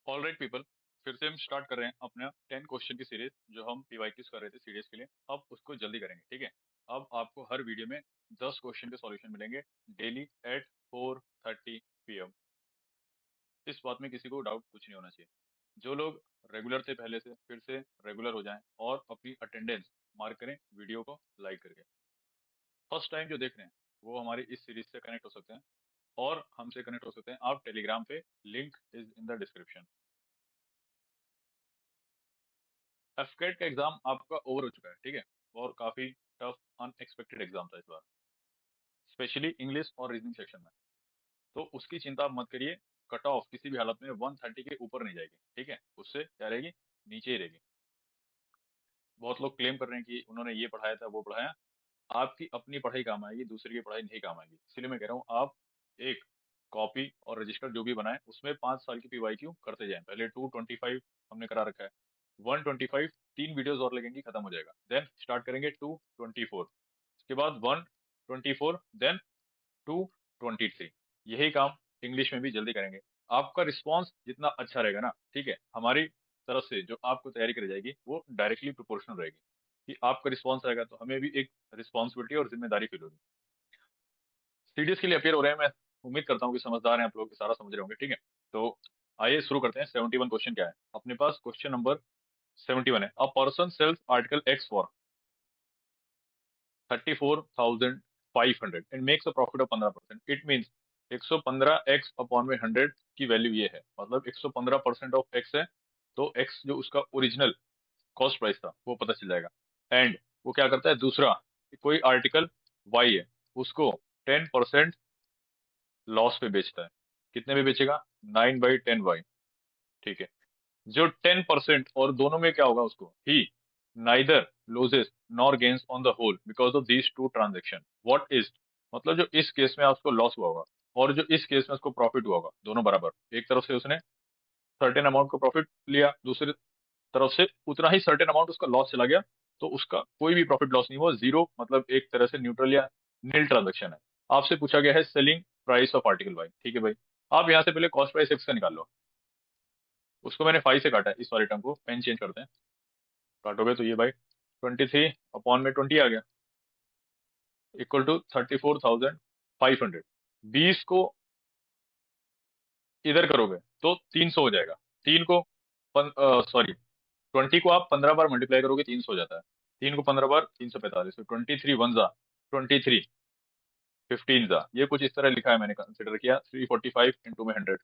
Alright people, फिर से हम स्टार्ट कर रहे हैं अपना 10 क्वेश्चन की सीरीज जो हम पीवाईक्यूज कर रहे थे सीडीएस के लिए। अब उसको जल्दी करेंगे, ठीक है। अब आपको हर वीडियो में 10 क्वेश्चन के सॉल्यूशन मिलेंगे डेली एट 4:30 PM। इस बात में किसी को डाउट कुछ नहीं होना चाहिए। जो लोग रेगुलर थे पहले से फिर से रेगुलर हो जाएं और अपनी अटेंडेंस मार्क करें वीडियो को लाइक करके। फर्स्ट टाइम जो देख रहे हैं वो हमारी इस सीरीज से कनेक्ट हो सकते हैं और हमसे कनेक्ट हो सकते हैं आप टेलीग्राम पे, link is in the description. एफकेट का एग्जाम आपका ओवर हो चुका है, ठीक है। और काफी टफ अनएक्सपेक्टेड एग्जाम था इस बार, स्पेशली इंग्लिश और रीजनिंग सेक्शन में। तो उसकी चिंता आप मत करिए। कट ऑफ किसी भी हालत में 130 के ऊपर नहीं जाएगी, ठीक है। उससे क्या रहेगी, नीचे ही रहेगी। बहुत लोग क्लेम कर रहे हैं कि उन्होंने ये पढ़ाया था वो पढ़ाया। आपकी अपनी पढ़ाई काम आएगी, दूसरे की पढ़ाई नहीं काम आएगी। इसलिए मैं कह रहा हूँ आप एक कॉपी और रजिस्टर जो भी बनाए उसमें 5 साल की पीवाईक्यू करते जाएं। पहले 225 हमने करा रखा है, 125, 3 वीडियोस और लगेंगी, खत्म हो जाएगा। देन स्टार्ट करेंगे 224, उसके बाद 124, देन 223। यही काम इंग्लिश में भी जल्दी करेंगे। आपका रिस्पॉन्स जितना अच्छा रहेगा ना, ठीक है, हमारी तरफ से जो आपको तैयारी करी जाएगी वो डायरेक्टली प्रोपोर्शनल रहेगी। कि आपका रिस्पॉन्स रहेगा तो हमें भी एक रिस्पॉन्सिबिलिटी और जिम्मेदारी फील होगी। सीडीएस के लिए अपेयर हो रहे हैं, मैं उम्मीद करता हूँ कि समझदार हैं आप लोग, सारा समझ रहे होंगे, ठीक है। तो आइए शुरू करते हैं। 71 क्वेश्चन क्या है अपने पास, क्वेश्चन नंबर 71 है। A person sells article x for 34,500 and makes a profit of 15%। It means 115x upon में 100 की वैल्यू ये है, मतलब 115% ऑफ एक्स है। तो एक्स जो उसका ओरिजिनल कॉस्ट प्राइस था वो पता चल जाएगा। एंड वो क्या करता है, दूसरा कोई आर्टिकल वाई है उसको 10% लॉस पे बेचता है। कितने में बेचेगा, 9/10y, ठीक है। जो 10%, और दोनों में क्या होगा उसको, he neither loses nor gains on the whole because of these two transaction. What is, मतलब जो इस केस में उसको लॉस हुआ होगा और जो इस केस में उसको प्रॉफिट हुआ होगा, दोनों बराबर। एक तरफ से उसने सर्टेन अमाउंट को प्रॉफिट लिया, दूसरी तरफ से उतना ही सर्टेन अमाउंट उसका लॉस चला गया। तो उसका कोई भी प्रॉफिट लॉस नहीं हुआ, जीरो, मतलब एक तरह से न्यूट्रल या नील ट्रांजेक्शन है। आपसे पूछा गया है selling price of article y, ठीक है भाई। आप यहाँ से पहले कॉस्ट प्राइस एक्स का निकाल लो। उसको मैंने 5 से काटा है, इस वाले टर्म को पेन चेंज करते हैं। काटोगे तो ये भाई 23 अपॉन में 20 आ गया, इक्वल टू 34,500। 20 को इधर करोगे तो 300 हो जाएगा। तीन को सॉरी 20 को आप 15 बार मल्टीप्लाई करोगे 300 हो जाता है। 3 को 15 बार 345, 23 1 जा 23, 15 जा, ये कुछ इस तरह लिखा है। मैंने कंसिडर किया 345 इंटू में 100,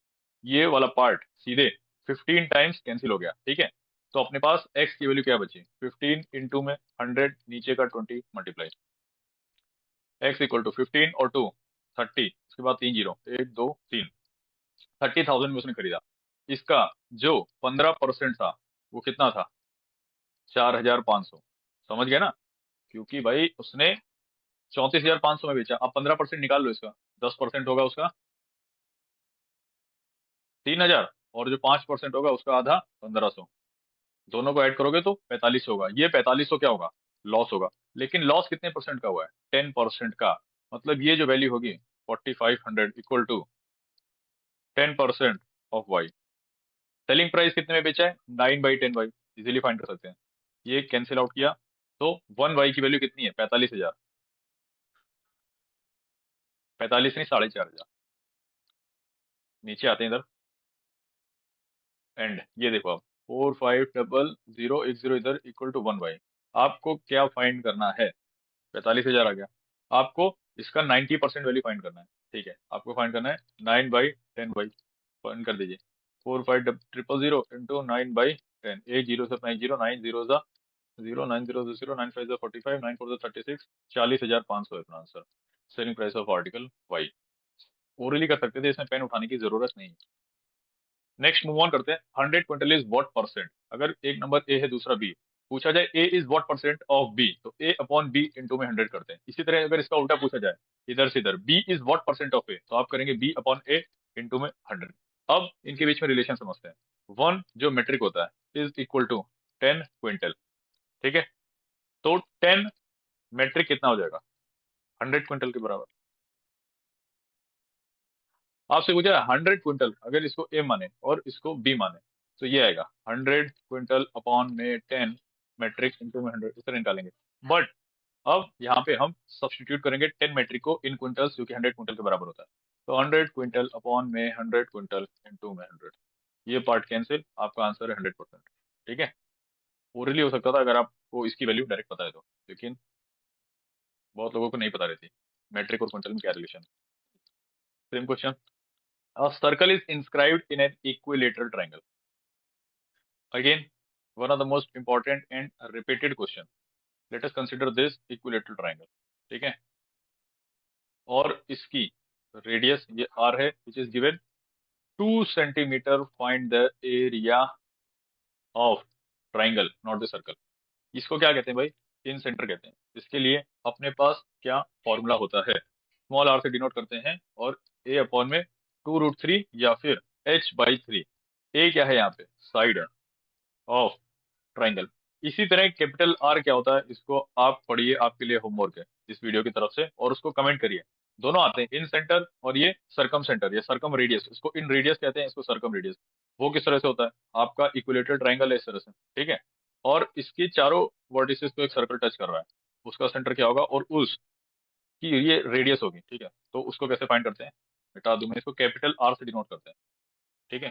ये वाला पार्ट सीधे 15 टाइम्स कैंसिल हो गया, ठीक है। तो अपने पास x की वैल्यू क्या बची, 15 इंटू में 100, नीचे का 20 मल्टीप्लाई, x इक्वल टू 15 और 2 30, उसके बाद 3 जीरो, 1 2 3, 30,000 में उसने खरीदा। इसका जो 15% था वो कितना था, 4,500। समझ गया ना, क्योंकि भाई उसने 34,500 में बेचा। अब 15% निकाल लो इसका, 10% होगा उसका 3,000, और जो 5% होगा उसका आधा 1,500। दोनों को ऐड करोगे तो 45 होगा। ये 4500 क्या होगा, लॉस होगा। लेकिन लॉस कितने परसेंट का हुआ है, 10% का। मतलब ये जो वैल्यू होगी 4,500 equal to 10% of y. Selling price कितने में बेचा है, 9/10y, इजिली फाइंड कर सकते हैं। ये कैंसिल आउट किया तो 1y की वैल्यू कितनी है, 45,000। 45 नहीं, 4,500। नीचे आते हैं इधर, एंड ये देखो आप 4500 इधर इक्वल टू 1y। आपको क्या फाइंड करना है, 45,000 आ गया। आपको इसका 90% वैल्यू फाइंड करना है, ठीक है। आपको फाइंड करना है 9/10y, फाइंड कर दीजिए। 4500 इंटू 9/10, 8 जीरो से अपना 1 जीरो, 9 0 0, 9 0 0, 9 5 45, 9 4 36, 40,500 है अपना answer. Selling price of article y. Orally कर सकते थे, इसमें पेन उठाने की जरूरत नहीं है। नेक्स्ट मूव ऑन करते हैं। 100 क्विंटल इज व्हाट परसेंट। अगर एक नंबर ए है दूसरा बी, पूछा जाए A is what percent of B, तो ए अपॉन बी इंटू में 100 करते हैं। इसी तरह अगर इसका उल्टा पूछा जाए इधर से इधर, B is what percent of A, तो आप करेंगे बी अपॉन ए इंटू में 100। अब इनके बीच में रिलेशन समझते हैं। वन जो मेट्रिक होता है इज इक्वल टू 10 क्विंटल, ठीक है। तो 10 मेट्रिक कितना हो जाएगा, 100 क्विंटल के बराबर। आपसे पूछा है 100 क्विंटल, अगर इसको ए माने और इसको बी माने, तो ये आएगा 100 क्विंटल अपॉन में 10 मेट्रिक इंटू में 100, इस तरह निकालेंगे। बट अब यहाँ पे हम सब्सटीट्यूट करेंगे 10 मेट्रिक को इन क्विंटल्स, जो कि 100 क्विंटल के बराबर होता है। तो 100 क्विंटल अपॉन में 100 क्विंटल इंटू में 100, ये पार्ट कैंसिल, आपका आंसर है 100%। ठीक है, ओरली हो सकता था अगर आपको इसकी वैल्यू डायरेक्ट पता है तो, लेकिन बहुत लोगों को नहीं पता रहती मेट्रिक और क्विंटल में क्या relation. Same question, a circle is inscribed in an equilateral triangle. Again, one of the most important and repeated question. Let us consider this equilateral triangle. ठीक है, और इसकी रेडियस ये r है, which is given 2 centimetre. Find the area of triangle not the circle. इसको क्या कहते हैं भाई, इन सेंटर कहते हैं। इसके लिए अपने पास क्या फॉर्मूला होता है, स्मॉल r से डिनोट करते हैं, और a अपॉन में 2√3 या फिर h/3। a क्या है यहाँ पे, साइड ऑफ ट्राइंगल। इसी तरह कैपिटल आर क्या होता है, इसको आप पढ़िए, आपके लिए होमवर्क है इस वीडियो की तरफ से, और उसको कमेंट करिए। दोनों आते हैं, इन सेंटर और ये सरकम सेंटर, ये सरकम रेडियस, इसको इन रेडियस कहते हैं, इसको सरकम रेडियस। वो किस तरह से होता है, आपका इक्विलेटरल ट्राइंगल है इस तरह से, ठीक है, और इसके चारों वर्टिसेस को एक सर्कल टच कर रहा है, उसका सेंटर क्या होगा, और उसकी ये रेडियस होगी। ठीक है, तो उसको कैसे फाइंड करते हैं, बता दूं मैं, इसको कैपिटल आर से डिनोट करते हैं। ठीक है,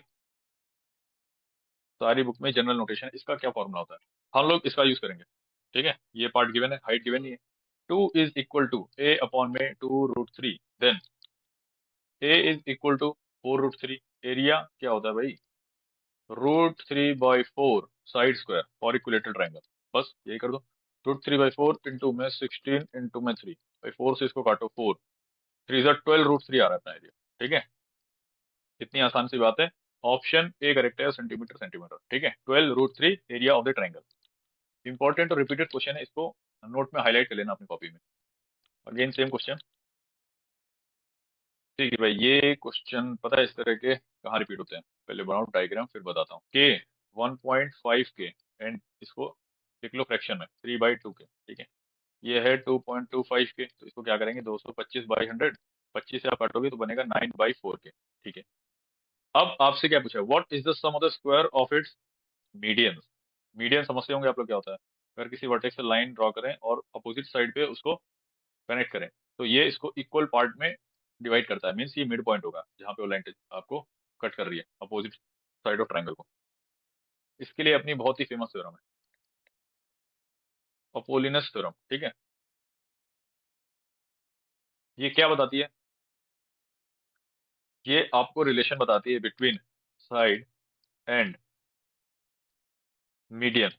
सारी बुक में जनरल नोटेशन है, इसका क्या फॉर्मूला होता है, हम लोग इसका यूज करेंगे। ठीक है, ये पार्ट गिवन है, हाइट गिवन ही है, 2 = a/2√3, देन a = 4√3। एरिया क्या होता है भाई, √3/4 साइड स्क्वायर और इक्विलेटरल ट्राइंगल। बस यही कर दो, √3/4 इंटू में 16 इंटू में 3 भाई, 4 से इसको काटो, 4 3 12√3 आ रहा है अपना एरिया। ठीक है, इतनी आसान सी बात है। ऑप्शन ए करेक्ट है, सेंटीमीटर सेंटीमीटर। ठीक है, 12√3 area of the triangle. Important और रिपीटेड क्वेश्चन है, इसको नोट में हाईलाइट कर लेना अपनी कॉपी में। Again same question. ठीक है भाई, ये क्वेश्चन पता है इस तरह के कहाँ रिपीट होते हैं, पहले बनाओ डायग्राम फिर बताता हूँ। के 1.5 के, एंड इसको लिख लो फ्रैक्शन में 3/2 के। ठीक है, ये है 2.25 के, तो इसको क्या करेंगे, 225/100, 25 से आप काटोगे तो बनेगा 9/4 के। ठीक है, अब आपसे क्या पूछा, what is the sum of the square of its median. Median समझते होंगे आप लोग क्या होता है, अगर किसी वर्टेक्स से लाइन ड्रॉ करें और अपोजिट साइड पे उसको कनेक्ट करें, तो ये इसको इक्वल पार्ट में डिवाइड करता है, मीन्स ये मिड पॉइंट होगा जहाँ पे वो लाइन आपको कट कर रही है अपोजिट साइड ऑफ ट्राइंगल को। इसके लिए अपनी बहुत ही फेमस थ्योरम है, अपोलिनस थ्योरम। ठीक है, ये क्या बताती है, ये आपको रिलेशन बताती है बिटवीन साइड एंड मीडियन।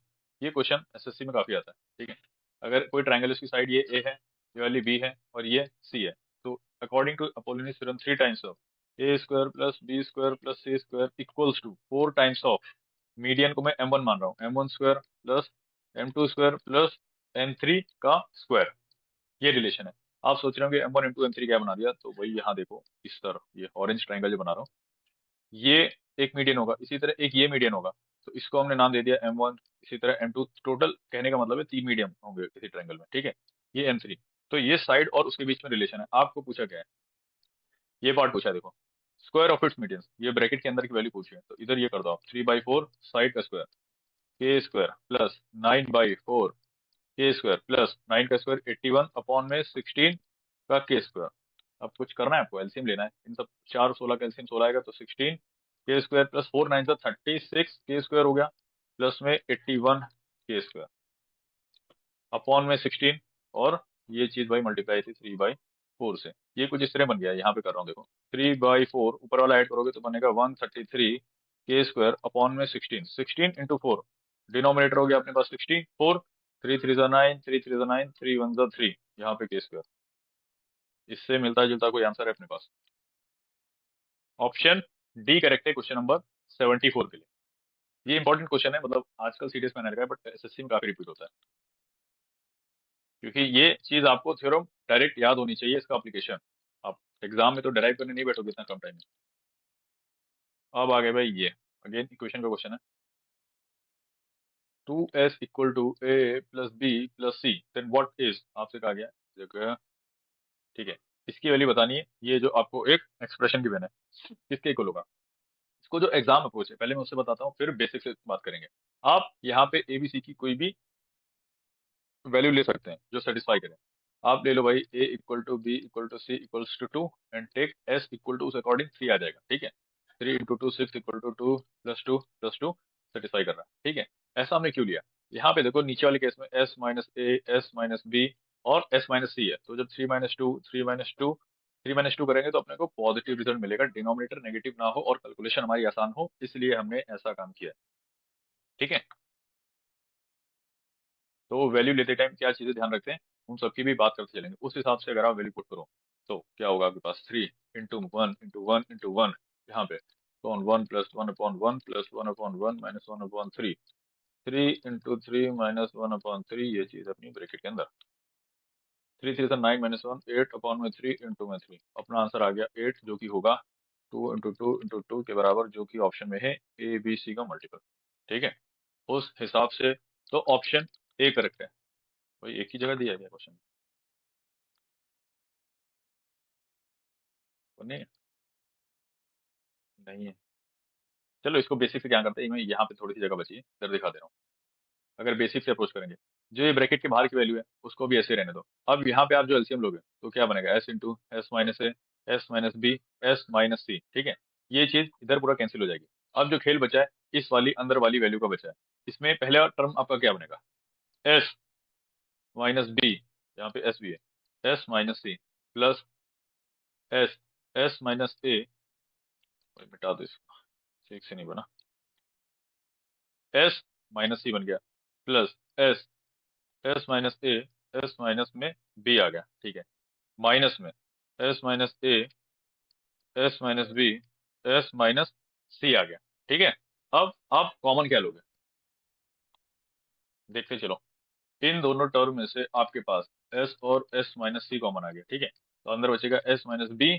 ये क्वेश्चन एसएससी में काफी आता है। ठीक है, अगर कोई ट्राइंगल, इसकी साइड ये ए है, ये वाली बी है, और ये सी है, तो according to Apollonius theorem 3 times of a² + b² + c² equals to 4 times of median को मैं m1 मान रहा हूँ, m1² + m2² + m3 का स्क्वायर। ये रिलेशन है। आप सोच रहे होंगे m1 m2 m3 क्या बना दिया, तो वही यहाँ देखो, इस तरह ये ऑरेंज ट्राइंगल जो बना रहा हूँ, ये एक मीडियन होगा, इसी तरह एक ये मीडियन होगा, तो इसको हमने नाम दे दिया m1, इसी तरह m2। टोटल कहने का मतलब है 3 मीडियन होंगे किसी ट्रायंगल में। ठीक है, ये m3। तो ये साइड और उसके बीच में रिलेशन है। आपको पूछा क्या है, ये पार्ट पूछा है, देखो, स्क्वायर ऑफ इट्स मीडियन, ये ब्रैकेट के अंदर की वैल्यू पूछी है, तो इधर ये कर दो आप, 3/4 साइड का स्क्वायर, k² + 9/4 k² + 9 का स्क्वायर 81 अपॉन में 16 का k²। अब कुछ करना है आपको, एलसीएम लेना है, इन सब 4 16 का एलसीएम 16 आएगा, तो 16 k² + 4 9 36 k² हो गया, प्लस में 81 k² अपॉन में 16, और ये चीज भाई मल्टीप्लाई थी 3/4 से। ये कुछ इस तरह बन गया, यहाँ पे कर रहा हूँ देखो, 3/4 ऊपर वाला ऐड करोगे तो बनेगा 133 k² अपॉन में 16, 16 इंटू 4, डिनोमिनेटर हो गया अपने पास 16, 4 3 3 9, 3 3 9, 3 1 3, यहाँ पे k²। इससे मिलता जुलता कोई आंसर है अपने पास, ऑप्शन डी करेक्ट है क्वेश्चन नंबर 74 के लिए। ये इंपॉर्टेंट क्वेश्चन है, मतलब आजकल सीरियस में रखा है, बट एसएससी में काफी रिपीट होता है, क्योंकि ये चीज आपको थ्योरम डायरेक्ट याद होनी चाहिए, इसका एप्लीकेशन आप एग्जाम में तो डिराइव करने नहीं बैठोगे इतना कम टाइम में। अब आगे भाई, ये अगेन इक्वेशन का क्वेश्चन है, 2s = a + b + c, then what is, आपसे कहा गया देखो। ठीक है, इसकी वैल्यू बतानी है, ये जो आपको एक एक्सप्रेशन गिवन है, किसके इक्वल होगा, इसको जो एग्जाम अप्रोच है, पहले मैं उससे बताता हूँ, फिर बेसिक से बात करेंगे। आप यहाँ पे एबीसी की कोई भी वैल्यू ले सकते हैं जो सेटिस्फाई करे। आप ले लो भाई a equal to b equal to c equals to 2 and take s equal to उस अकॉर्डिंग 3 आ जाएगा, ठीक है। 3 into two 6 equal to 2 plus 2 plus 2 satisfy कर रहा है, ठीक है। ऐसा हमने क्यों लिया? यहाँ पे देखो नीचे वाले केस में s माइनस ए, s माइनस बी और s माइनस सी है, तो जब 3 माइनस 2 करेंगे तो अपने को पॉजिटिव रिजल्ट मिलेगा, डिनोमिनेटर नेगेटिव ना हो और कैलकुलेशन हमारी आसान हो, इसलिए हमने ऐसा काम किया है, ठीक है। तो वैल्यू लेते टाइम क्या चीजें ध्यान रखते हैं, उन सबकी भी बात करते चलेंगे। उस हिसाब से अगर आप वैल्यू पुट करो तो क्या होगा आपके पास, 3 इंटू 1 इंटू 1 इंटू 1 यहाँ पे, तो 1 plus 1 upon 1 plus 1 upon 1 minus 1 upon 3, 3 into 3 minus 1 upon 3, ये चीज अपनी ब्रैकेट के अंदर, 3 3 9 माइनस 1, 8 अपॉन में 3 इंटू में 3, अपना आंसर आ गया 8, जो कि होगा 2 इंटू 2 इंटू 2 के बराबर, जो कि ऑप्शन में है ए बी सी का मल्टीपल, ठीक है। उस हिसाब से तो ऑप्शन ए करेक्ट है। वही एक ही जगह दिया गया क्वेश्चन, नहीं है? नहीं है। चलो इसको बेसिक से क्या करते हैं, मैं यहाँ पे थोड़ी सी जगह बची है, इधर दिखा दे रहा हूँ। अगर बेसिक से अप्रोच करेंगे, जो ये ब्रैकेट के बाहर की वैल्यू है उसको भी ऐसे रहने दो। अब यहाँ पे आप जो एलसीएम लोगे तो क्या बनेगा, S into S minus A, S minus B, S minus C, ठीक है। ये चीज इधर पूरा कैंसिल हो जाएगी। अब जो खेल बचा है, इस वाली अंदर वाली वैल्यू का बचा है। इसमें पहला टर्म आपका क्या बनेगा, एस माइनस बी, यहाँ पे एस भी है, S minus C plus S, S minus A, मिटा दो इसको, ठीक से नहीं बना, एस माइनस सी बन गया, plus S, S minus A, S minus में बी आ गया, ठीक है। माइनस में S minus A, S minus B, S minus C आ गया, ठीक है। अब आप कॉमन क्या लोगे, देखते चलो। इन दोनों टर्म में से आपके पास एस और एस माइनस सी कॉमन आ गया, ठीक है। तो अंदर बचेगा s minus b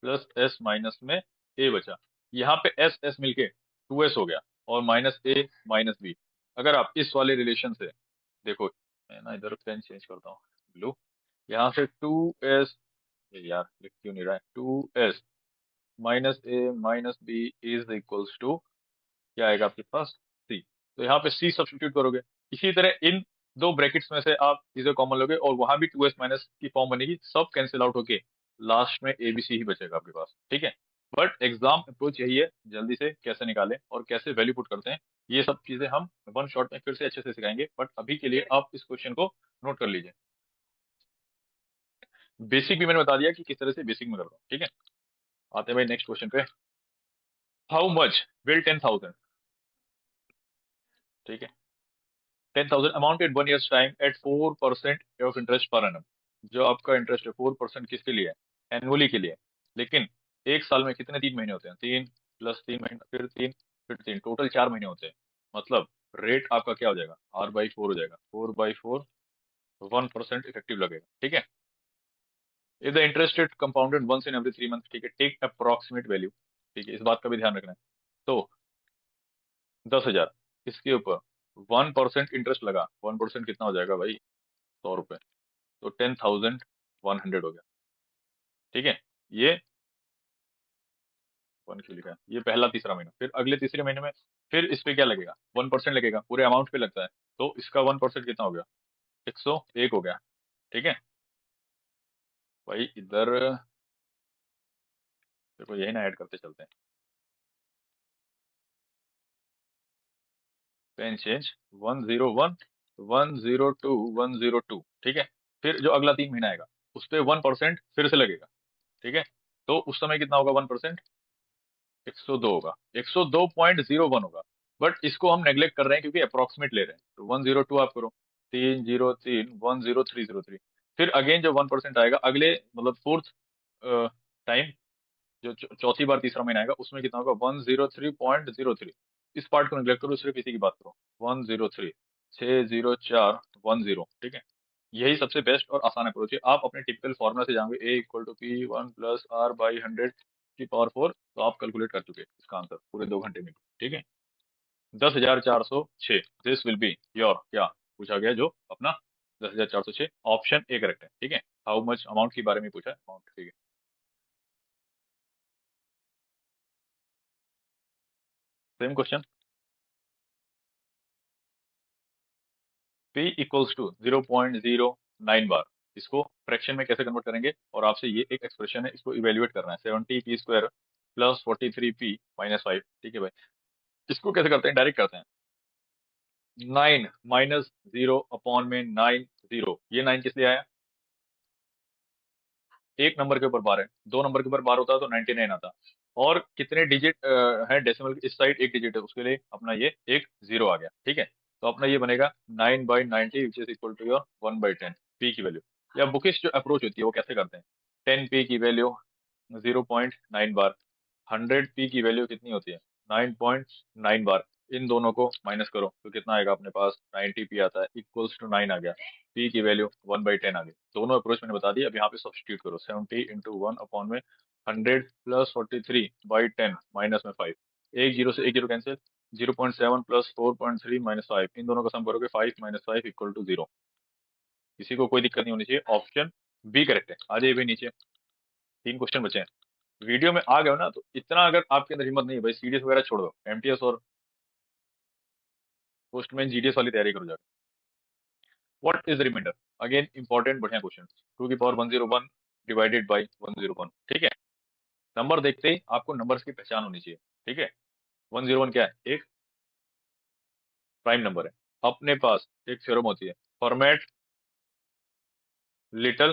plus s minus में ए बचा। यहाँ पे एस एस मिलके 2s हो गया, और माइनस ए माइनस बी। अगर आप इस वाले रिलेशन से देखो, मैं ना इधर पेन चेंज करता हूँ, ब्लू, यहाँ से 2s, यार लिख क्यों नहीं रहा है, 2s minus a minus b is equals to क्या आएगा आपके पास, सी। तो यहाँ पे सी सब्स्टिट्यूट करोगे। इसी तरह इन दो ब्रैकेट्स में से आप इसे कॉमन लोगे और वहां भी 2s माइनस की फॉर्म बनेगी, सब कैंसिल आउट होके लास्ट में एबीसी ही बचेगा आपके पास, ठीक है। बट एग्जाम अप्रोच यही है, जल्दी से कैसे निकालें और कैसे वैल्यू पुट करते हैं, ये सब चीजें हम वन शॉट में फिर से अच्छे से सिखाएंगे। बट अभी के लिए आप इस क्वेश्चन को नोट कर लीजिए। बेसिक भी मैंने बता दिया कि किस तरह से बेसिक में करता हूँ, ठीक है। आते हैं भाई नेक्स्ट क्वेश्चन पे। हाउ मच विल 10,000, ठीक है, 10,000 amount at 1 year's time at 4% of interest per annum. जो आपका इंटरेस्ट है 4% किसके लिए है, एनुअली के लिए। लेकिन एक साल में कितने 3 महीने होते हैं, 3 प्लस 3 महीना फिर 3 फिर 3, टोटल 4 महीने होते हैं। मतलब रेट आपका क्या हो जाएगा, R/4 हो जाएगा, 4/4, 1% इफेक्टिव लगेगा, ठीक है। If the interest rate compounded once in every 3 month, ठीक है, टेक अप्रोक्सीमेट वैल्यू, ठीक है, इस बात का भी ध्यान रखना है। तो 10,000, इसके ऊपर 1% इंटरेस्ट लगा, 1% कितना हो जाएगा भाई, 100 रुपए, तो 10,100 हो गया, ठीक है। ये वन क्यों लिखा है, ये पहला तीसरा महीना। फिर अगले तीसरे महीने में फिर इस पे क्या लगेगा, 1% लगेगा, पूरे अमाउंट पे लगता है, तो इसका 1% कितना हो गया, 101 हो गया, ठीक है। भाई इधर देखो, यही ना ऐड करते चलते हैं, पेन चेंज, 101, 102, 102, ठीक है। फिर जो अगला 3 महीना आएगा उस पे 1% फिर से लगेगा, ठीक है। तो उस समय कितना होगा 1%, 102 होगा, 102.01 होगा। बट इसको हम नेग्लेक्ट कर रहे हैं क्योंकि अप्रोक्सीमेट ले रहे हैं, तो 102 आप करो, 303, 10303। फिर अगेन जो 1% आएगा अगले, मतलब फोर्थ टाइम, जो चौथी बार तीसरा महीना आएगा उसमें कितना होगा, 103.03। इस पार्ट को नेग्लेक्ट करो, सिर्फ इसी की बात करो, 103, 60410, ठीक है। यही सबसे बेस्ट और आसान अप्रोच है। आप अपने टिपिकल फॉर्मूला से जाओगे, A = P1 + R/100 की पावर 4, तो आप कैलकुलेट कर चुके हैं इसका आंसर पूरे 2 घंटे में, ठीक है। 10,406, दिस विल बी योर, क्या पूछा गया जो अपना 10,406, ऑप्शन ए करेक्ट है, ठीक है। हाउ मच अमाउंट के बारे में पूछा है, अमाउंट, ठीक है। Same question, p equals to 0.09 bar, इसको फ्रैक्शन में कैसे कन्वर्ट करेंगे, और आपसे ये एक एक्सप्रेशन है, इसको इवेल्युएट करना है, 70p² प्लस 43p माइनस 5। ठीक है भाई, इसको कैसे करते हैं, डायरेक्ट करते हैं। 9 माइनस 0 अपॉन में 9 0, ये 9 किस लिए आया, एक नंबर के ऊपर बार है, दो नंबर के ऊपर बार होता तो 99 आता। और कितने डिजिट है डेसिमल इस साइड, एक डिजिट है, उसके लिए अपना ये एक जीरो आ गया। ठीक है, तो अपना ये बनेगा 9/90 which is equal to your 1/10 p की वैल्यू। या बुकिश जो अप्रोच होती है वो कैसे करते हैं, 10p की वैल्यू 0.9 बार, 100p की वैल्यू कितनी होती है 9.9 बार, इन दोनों को माइनस करो तो कितना आएगा अपने पास, 90p आता है, इक्वल्स टू 9 आ गया, p की वैल्यू 1/10 आ गई। दोनों अप्रोच मैंने बता दी, अब यहाँ पे सब्स्टिट्यूट करो, 70 इंटू 1 अपॉन में 100 प्लस 43/10 माइनस में 5, एक जीरो से एक जीरो कैंसिल, 0.7 प्लस 4.3 माइनस 5, इन दोनों का सम करोगे 5 माइनस 5 इक्वल टू 0। किसी को कोई दिक्कत नहीं होनी चाहिए, ऑप्शन बी करेक्ट है। आ जाइए भाई नीचे, तीन क्वेश्चन बचे हैं। वीडियो में आ गए हो ना, तो इतना अगर आपके अंदर हिम्मत नहीं है भाई, सीडीएस वगैरह छोड़ दो, एमटीएस और पोस्टमैन जीडीएस वाली तैयारी करो जाके। What is reminder, again important बढ़िया क्वेश्चन, 2 की पावर 101 डिवाइडेड बाई 101। ठीक है, नंबर देखते ही आपको नंबर्स की पहचान होनी चाहिए। ठीक है, 101 क्या है, एक प्राइम नंबर है। अपने पास एक थ्योरम होती है, फॉर्मेट लिटिल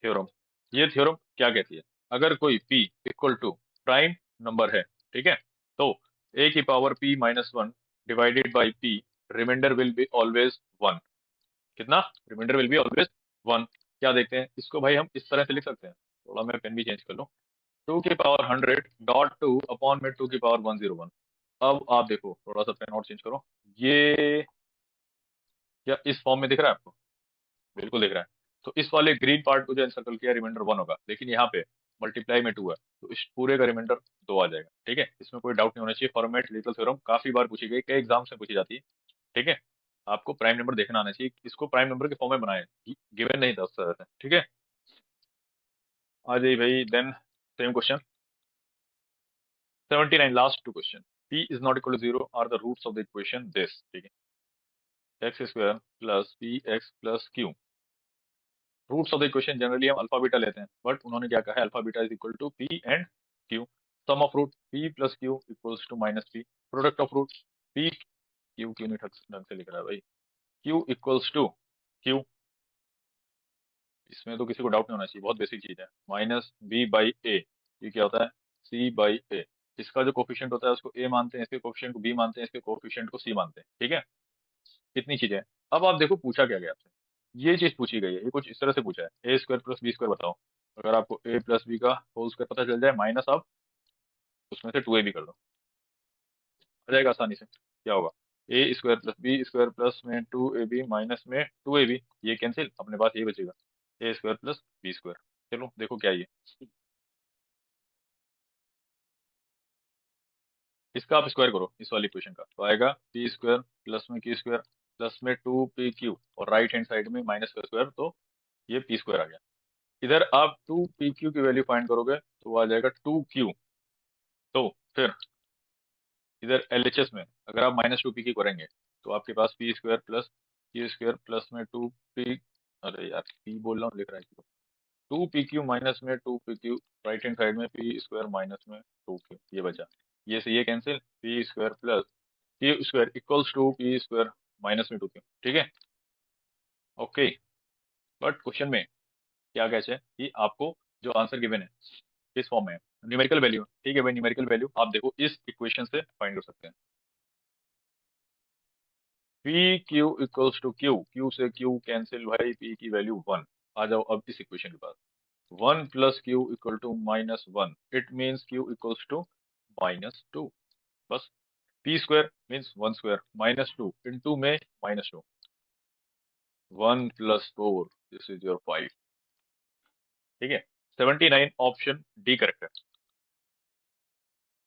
थ्योरम। ये थ्योरम क्या कहती है, अगर कोई p equal to prime number है, ठीक है, तो a की power p-1 divided by p, reminder will be always 1। कितना, रिमाइंडर विल बी ऑलवेज 1। क्या देखते हैं इसको भाई, हम इस तरह से लिख सकते हैं, थोड़ा मैं पेन भी चेंज कर लूं, 2 की पावर 100 डॉट 2 अपॉन में 2 की पावर 101। अब आप देखो, थोड़ा सा पेन और चेंज करो, ये क्या इस फॉर्म में दिख रहा है आपको, बिल्कुल दिख रहा है। तो इस वाले ग्रीन पार्ट को जो सर्कल किया, रिमाइंडर 1 होगा, लेकिन यहाँ पे मल्टीप्लाई में 2 है, तो इस पूरे का रिमाइंडर 2 आ जाएगा। ठीक है, इसमें कोई डाउट नहीं होना चाहिए, फॉर्मेट लिटिल थ्योरम काफी बार पूछी गई, कई एग्जाम से पूछी जाती है। ठीक है, आपको प्राइम नंबर देखना आना चाहिए, इसको प्राइम नंबर के फॉर्म में बनाए, गिवन नहीं था उस तरह से। ठीक है, आ जाइए भाई, then same question 79, last two question, p is not equal to 0 are the roots of the equation this. ठीक है, x² plus P X plus Q, roots of the equation generally हम अल्फा बीटा लेते हैं, but उन्होंने क्या कहा है, alpha beta is equal to P and Q, sum of root p plus Q equals to minus p, product of root p, Q नहीं ढंग से लिख रहा है भाई, q इक्वल्स टू q, इसमें तो किसी को डाउट नहीं होना चाहिए, बहुत बेसिक चीज है, माइनस b/a, ये क्या होता है, c/a। इसका जो कोफिशिएंट होता है उसको a मानते हैं, इसके कोफिशिएंट को b मानते हैं, इसके कोफिशिएंट को c मानते हैं। ठीक है, इतनी चीजें। अब आप देखो पूछा क्या गया आपसे, ये चीज पूछी गई है, ये कुछ इस तरह से पूछा है, a² प्लस b² बताओ। अगर आपको a प्लस बी का होल स्क्वायर पता चल जाए, माइनस आप उसमें से 2a भी कर दो, आ जाएगा आसानी से। क्या होगा, a² प्लस b² प्लस में 2ab माइनस में 2ab, ये कैंसिल, अपने पास ये बचेगा a² प्लस b²। चलो देखो क्या ये, इसका आप स्क्वायर करो इस वाली इक्वेशन का, तो आएगा p² प्लस में q² प्लस में 2pq, और राइट हैंड साइड में माइनस का स्क्वायर, तो ये p² आ गया। इधर आप 2pq की वैल्यू फाइंड करोगे तो वो आ जाएगा 2q। तो फिर इधर एलएचएस में अगर आप -2pq करेंगे, तो आपके पास p² प्लस q² प्लस में 2p, अरे यार p बोल रहा हूँ, लिख रहा है 2pq माइनस में 2pq, राइट हैंड साइड में p² माइनस में 2q, ये बचा, ये से ये cancel, p² plus q² equals to p² minus में 2q। ठीक है, ओके। बट क्वेश्चन में क्या कैच है कि आपको जो आंसर गिवन है किस फॉर्म में है, न्यूमेरिकल वैल्यू। ठीक है भाई, न्यूमेरिकल वैल्यू आप देखो इस इक्वेशन से फाइंड कर सकते हैं, P Q equals to Q, Q से क्यू कैंसिल भाई, पी की वैल्यू 1। आ जाओ अब इस इक्वेशन के पास, 1 plus Q equal to -1, it means Q equals to -2, बस। p² मीन्स 1² -2 इंटू में -2, 1 प्लस 4, दिस इज योर 5। ठीक है, 79 ऑप्शन डी करेक्ट है।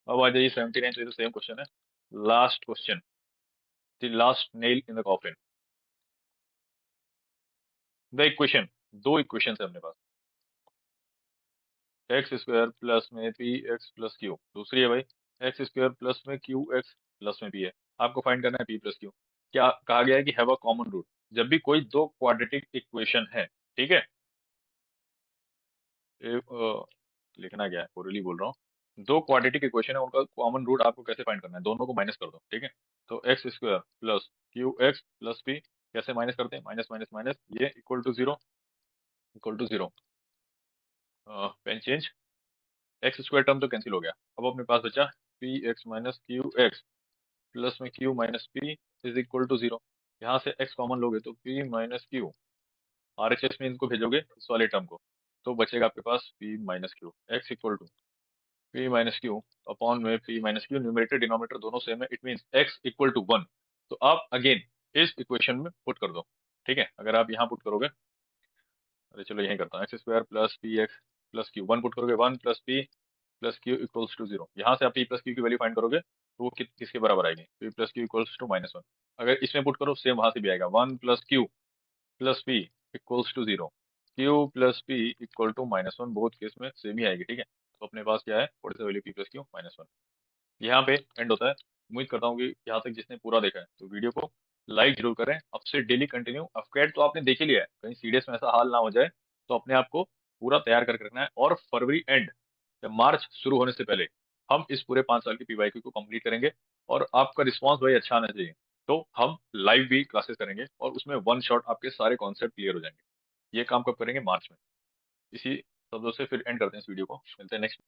अब आ जाइए 79 से, तो सेम क्वेश्चन है, last question, the last nail in the coffin. The equation, दो इक्वेशन है अपने पास, x² प्लस में पी एक्स प्लस क्यू, दूसरी है भाई एक्स स्क्वायर प्लस में क्यू एक्स प्लस में पी है। आपको फाइंड करना है पी प्लस क्यू। क्या कहा गया है कि हैव अ कॉमन रूट। जब भी कोई दो क्वाड्रेटिक इक्वेशन है, ठीक है, लिखना क्या है, ओरली बोल रहा हूँ, दो क्वाड्रेटिक इक्वेशन है, उनका कॉमन रूट आपको कैसे फाइंड करना है, दोनों को माइनस कर दो, ठीक है। तो X square plus Q X plus P कैसे माइनस करते हैं, माइनस माइनस माइनस, ये equal to zero, equal to zero. Pen change, X square term तो कैंसिल हो गया, अब अपने पास बचा P X minus Q X plus में Q minus P is equal to zero. यहाँ से एक्स कॉमन लोगे तो पी माइनस क्यू, आरएचएस में इनको भेजोगे इस वाले टर्म को, तो बचेगा आपके पास P minus Q. X equal to P minus Q upon में P minus Q, numerator denominator दोनों सेम है, it means X equal to one. तो आप अगेन इस इक्वेशन में पुट कर दो, ठीक है। अगर आप यहाँ पुट करोगे, अरे चलो यही करता हूँ, X square plus P X plus Q, one put करोगे, one plus P plus Q equals to zero. यहाँ से आप पी प्लस क्यू की वैल्यू फाइंड करोगे तो वो किसके बराबर आएगी, P plus Q equals to minus one. अगर इसमें पुट करो सेम वहां से भी आएगा, one plus Q plus P equals to zero, Q plus P equal to minus one, both case में सेम ही आएगी, ठीक है। तो अपने पास क्या है, what is the value P plus Q minus one. यहाँ पे एंड होता है। उम्मीद करता हूँ कि यहाँ तक जिसने पूरा देखा है तो वीडियो को लाइक जरूर करें। अब से डेली कंटिन्यू, अपकेट तो आपने देख ही लिया है, कहीं सीरियस में ऐसा हाल ना हो जाए, तो अपने आप को पूरा तैयार करके रखना है। और फरवरी एंड या मार्च शुरू होने से पहले हम इस पूरे 5 साल की पीवाईक्यू को कंप्लीट करेंगे। और आपका रिस्पॉन्स भाई अच्छा आना चाहिए, तो हम लाइव भी क्लासेस करेंगे और उसमें वन शॉट आपके सारे कॉन्सेप्ट क्लियर हो जाएंगे। ये काम कब करेंगे, मार्च में। इसी शब्दों से फिर एंड करते हैं इस वीडियो को, मिलते हैं नेक्स्ट